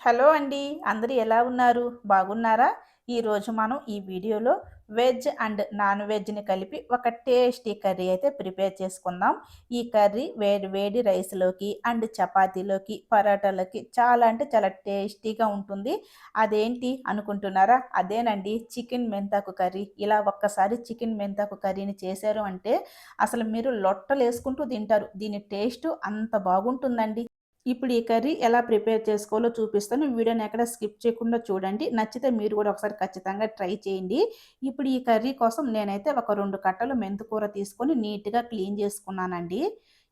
Hello అండి. అందరూ ఎలా ఉన్నారు? బాగున్నారా? ఈరోజు మనం ఈ వీడియోలో వెజ్ అండ్ నాన్ వెజ్‌ని కలిపి ఒక టేస్టీ కర్రీ అయితే ప్రిపేర్ చేసుకుందాం. ఈ కర్రీ వేడి వేడి రైస్‌లోకి అండ్ చపాతీలోకి, పరోటాలకి చాలా అంటే చాలా టేస్టీగా ఉంటుంది. అదేంటి అనుకుంటున్నారా? అదేనండి చికెన్ మెంతాకు కర్రీ. ఇలా ఒక్కసారి చికెన్ మెంతాకు కర్రీని చేశారు అంటే అసలు మీరు లొట్టలేసుకుంటూ తింటారు. దీని టేస్టు అంత బాగుంటుందండి. ఇప్పుడు ఈ కర్రీ ఎలా ప్రిపేర్ చేసుకోవాలో చూపిస్తాను. వీడియోని ఎక్కడ స్కిప్ చేయకుండా చూడండి. నచ్చితే మీరు కూడా ఒకసారి ఖచ్చితంగా ట్రై చేయండి. ఇప్పుడు ఈ కర్రీ కోసం నేనైతే ఒక 2 కట్టలు మెంతికూర తీసుకొని నీట్‌గా క్లీన్ చేసుకున్నానండి.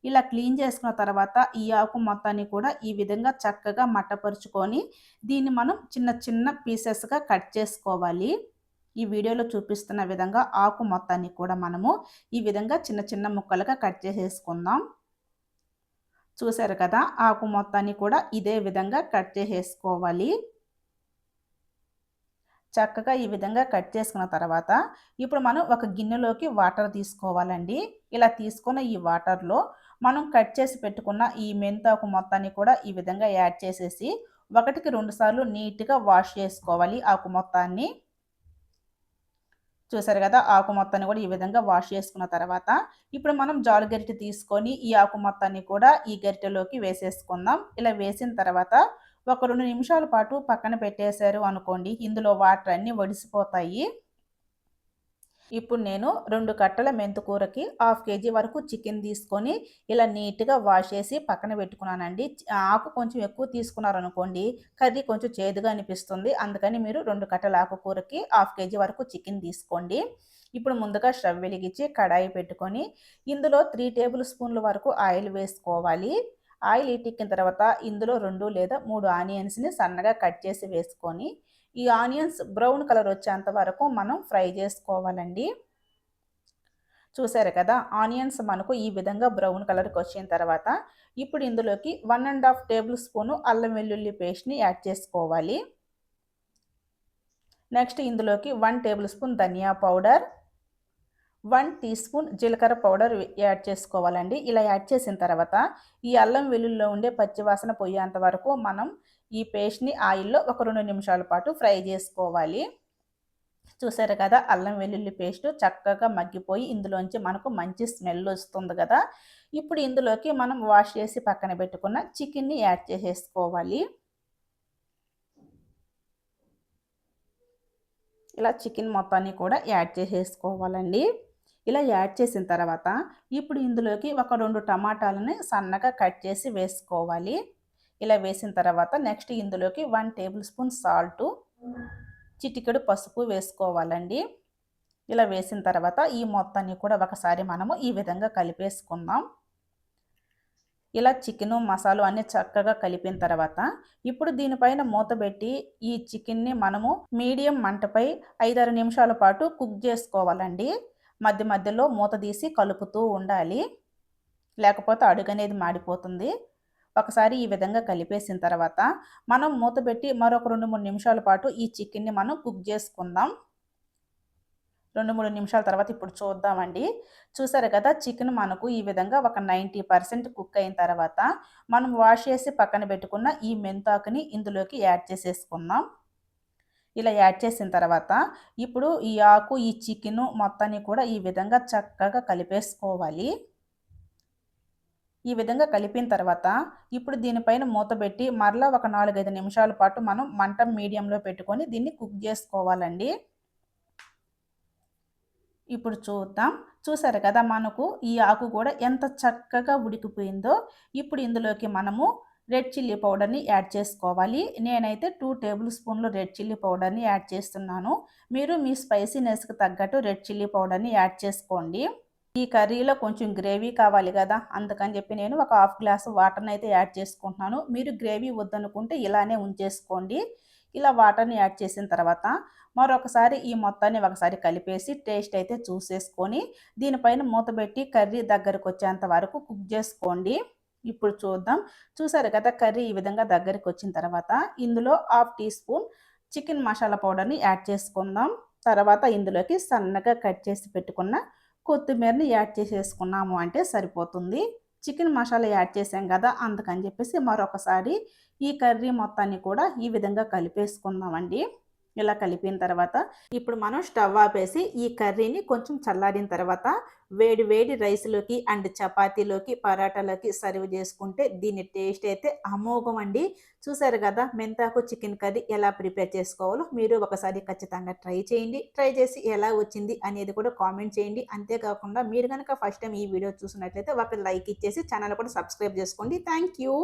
ఇలా క్లీన్ చేసుకున్న తర్వాత ఈ ఆకు మొత్తాన్ని కూడా ఈ విధంగా చక్కగా మట్టపరుచుకొని దీన్ని మనం చిన్న చిన్న పీసెస్‌గా కట్ చేసుకోవాలి. ఈ వీడియోలో చూపిస్తున్న విధంగా ఆకు మొత్తాన్ని కూడా మనము ఈ విధంగా చిన్న చిన్న ముక్కలుగా కట్ చేసేసుకుందాం. చూసారు కదా! ఆకు మొత్తాన్ని కూడా ఇదే విధంగా కట్ చేసేసుకోవాలి. చక్కగా ఈ విధంగా కట్ చేసుకున్న తర్వాత, ఇప్పుడు మనం ఒక గిన్నెలోకి వాటర్ తీసుకోవాలండి. ఇలా తీసుకున్న ఈ వాటర్‌లో మనం కట్ చేసి పెట్టుకున్న ఈ మెంతాకు మొత్తాన్ని కూడా ఈ విధంగా యాడ్ చేసేసి, ఒకటికి 2 సార్లు నీట్‌గా వాష్ చేసుకోవాలి ఆకు మొత్తాన్ని. చూసారు కదా! ఆకు మొత్తాన్ని కూడా ఈ విధంగా వాష్ చేసుకున్న తర్వాత, ఇప్పుడు మనం జాలి గరిటె తీసుకొని ఈ ఆకు మొత్తాన్ని కూడా ఈ గరిటెలోకి వేసేసుకుందాం. ఇలా వేసిన తర్వాత ఒక 2 నిమిషాల పాటు పక్కన పెట్టేశారు అనుకోండి, ఇందులో వాటర్ అన్నీ ఒడిసిపోతాయి. ఇప్పుడు నేను 2 కట్టల మెంతికూరకి హాఫ్ కేజీ వరకు చికెన్ తీసుకొని ఇలా నీట్‌గా వాష్ చేసి పక్కన పెట్టుకున్నానండి. ఆకు కొంచెం ఎక్కువ తీసుకున్నారనుకోండి కర్రీ కొంచెం చేదుగా అనిపిస్తుంది. అందుకని మీరు 2 కట్టల ఆకుకూరకి హాఫ్ కేజీ వరకు చికెన్ తీసుకోండి. ఇప్పుడు ముందుగా స్టవ్ వెలిగించి కడాయి పెట్టుకొని ఇందులో 3 టేబుల్ స్పూన్ల వరకు ఆయిల్ వేసుకోవాలి. ఆయిల్ హీటెక్కిన తర్వాత ఇందులో 2 లేదా 3 ఆనియన్స్‌ని సన్నగా కట్ చేసి వేసుకొని ఈ ఆనియన్స్ బ్రౌన్ కలర్ వచ్చేంత వరకు మనం ఫ్రై చేసుకోవాలండి. చూసారు కదా! ఆనియన్స్ మనకు ఈ విధంగా బ్రౌన్ కలర్‌కి వచ్చిన తర్వాత ఇప్పుడు ఇందులోకి 1 ½ టేబుల్ స్పూను అల్లం వెల్లుల్లి పేస్ట్‌ని యాడ్ చేసుకోవాలి. నెక్స్ట్ ఇందులోకి 1 టేబుల్ స్పూన్ ధనియా పౌడర్, 1 టీ స్పూన్ జీలకర్ర పౌడర్ యాడ్ చేసుకోవాలండి. ఇలా యాడ్ చేసిన తర్వాత ఈ అల్లం వెల్లుల్లిలో ఉండే పచ్చివాసన పోయేంత వరకు మనం ఈ పేస్ట్‌ని ఆయిల్‌లో ఒక 2 నిమిషాల పాటు ఫ్రై చేసుకోవాలి. చూసారు కదా! అల్లం వెల్లుల్లి పేస్ట్ చక్కగా మగ్గిపోయి ఇందులోంచి మనకు మంచి స్మెల్ వస్తుంది కదా! ఇప్పుడు ఇందులోకి మనం వాష్ చేసి పక్కన పెట్టుకున్న చికెన్‌ని యాడ్ చేసేసుకోవాలి. ఇలా చికెన్ మొత్తాన్ని కూడా యాడ్ చేసేసుకోవాలండి. ఇలా యాడ్ చేసిన తర్వాత ఇప్పుడు ఇందులోకి ఒక 2 టమాటాలని సన్నగా కట్ చేసి వేసుకోవాలి. ఇలా వేసిన తర్వాత నెక్స్ట్ ఇందులోకి 1 టేబుల్ స్పూన్ సాల్టు, చిటికెడు పసుపు వేసుకోవాలండి. ఇలా వేసిన తర్వాత ఈ మొత్తాన్ని కూడా ఒకసారి మనము ఈ విధంగా కలిపేసుకుందాం. ఇలా చికెను, మసాలా అన్నీ చక్కగా కలిపిన తర్వాత ఇప్పుడు దీనిపైన మూత పెట్టి ఈ చికెన్‌ని మనము మీడియం మంటపై 5, 6 నిమిషాల పాటు కుక్ చేసుకోవాలండి. మధ్య మధ్యలో మూత తీసి కలుపుతూ ఉండాలి. లేకపోతే అడుగనేది మాడిపోతుంది. ఒకసారి ఈ విధంగా కలిపేసిన తర్వాత మనం మూత పెట్టి మరొక 2, 3 నిమిషాల పాటు ఈ చికెన్‌ని మనం కుక్ చేసుకుందాం. 2, 3 నిమిషాల తర్వాత ఇప్పుడు చూద్దామండి. చూసారు కదా! చికెన్ మనకు ఈ విధంగా ఒక 90% కుక్ అయిన తర్వాత మనం వాష్ చేసి పక్కన పెట్టుకున్న ఈ మెంతాకుని ఇందులోకి యాడ్ చేసేసుకుందాం. ఇలా యాడ్ చేసిన తర్వాత ఇప్పుడు ఈ ఆకు, ఈ చికెను మొత్తాన్ని కూడా ఈ విధంగా చక్కగా కలిపేసుకోవాలి. ఈ విధంగా కలిపిన తర్వాత ఇప్పుడు దీనిపైన మూత పెట్టి మరలా ఒక 4, 5 నిమిషాల పాటు మనం మంట మీడియంలో పెట్టుకొని దీన్ని కుక్ చేసుకోవాలండి. ఇప్పుడు చూద్దాం. చూసారు కదా! మనకు ఈ ఆకు కూడా ఎంత చక్కగా ఉడికిపోయిందో. ఇప్పుడు ఇందులోకి మనము రెడ్ చిల్లీ పౌడర్‌ని యాడ్ చేసుకోవాలి. నేనైతే 2 టేబుల్ స్పూన్లు రెడ్ చిల్లీ పౌడర్‌ని యాడ్ చేస్తున్నాను. మీరు మీ స్పైసీనెస్‌కి తగ్గట్టు రెడ్ చిల్లీ పౌడర్‌ని యాడ్ చేసుకోండి. ఈ కర్రీలో కొంచెం గ్రేవీ కావాలి గదా! అందుకని చెప్పి నేను ఒక హాఫ్ గ్లాస్ వాటర్‌నైతే యాడ్ చేసుకుంటున్నాను. మీరు గ్రేవీ వద్దనుకుంటే ఇలానే ఉంచేసుకోండి. ఇలా వాటర్‌ని యాడ్ చేసిన తర్వాత మరొకసారి ఈ మొత్తాన్ని ఒకసారి కలిపేసి టేస్ట్ అయితే చూసేసుకొని దీనిపైన మూత పెట్టి కర్రీ దగ్గరకొచ్చేంత వరకు కుక్ చేసుకోండి. ఇప్పుడు చూద్దాం. చూసారు కదా! కర్రీ ఈ విధంగా దగ్గరికొచ్చిన తర్వాత ఇందులో half teaspoon chicken masala పౌడర్‌ని యాడ్ చేసుకుందాం. తర్వాత ఇందులోకి సన్నగా కట్ చేసి పెట్టుకున్న కొత్తిమీరని యాడ్ చేసేసుకున్నాము అంటే సరిపోతుంది. చికెన్ మసాలా యాడ్ చేసాం కదా, అందుకని చెప్పేసి మరొకసారి ఈ కర్రీ మొత్తాన్ని కూడా ఈ విధంగా కలిపేసుకుందామండి. ఇలా కలిపిన తర్వాత ఇప్పుడు మనం స్టవ్ ఆపేసి ఈ కర్రీని కొంచెం చల్లారిన తర్వాత వేడి వేడి రైస్లోకి అండ్ చపాతీలోకి పరాటాలోకి సర్వ్ చేసుకుంటే దీని టేస్ట్ అయితే అమోఘం అండి. చూసారు కదా మెంతాకు చికెన్ కర్రీ ఎలా ప్రిపేర్ చేసుకోవాలో మీరు ఒకసారి ఖచ్చితంగా ట్రై చేయండి. ట్రై చేసి ఎలా వచ్చింది అనేది కూడా కామెంట్ చేయండి. అంతేకాకుండా మీరు కనుక ఫస్ట్ టైం ఈ వీడియో చూసినట్లయితే ఒక లైక్ ఇచ్చేసి ఛానల్ కూడా సబ్స్క్రైబ్ చేసుకోండి. Thank you.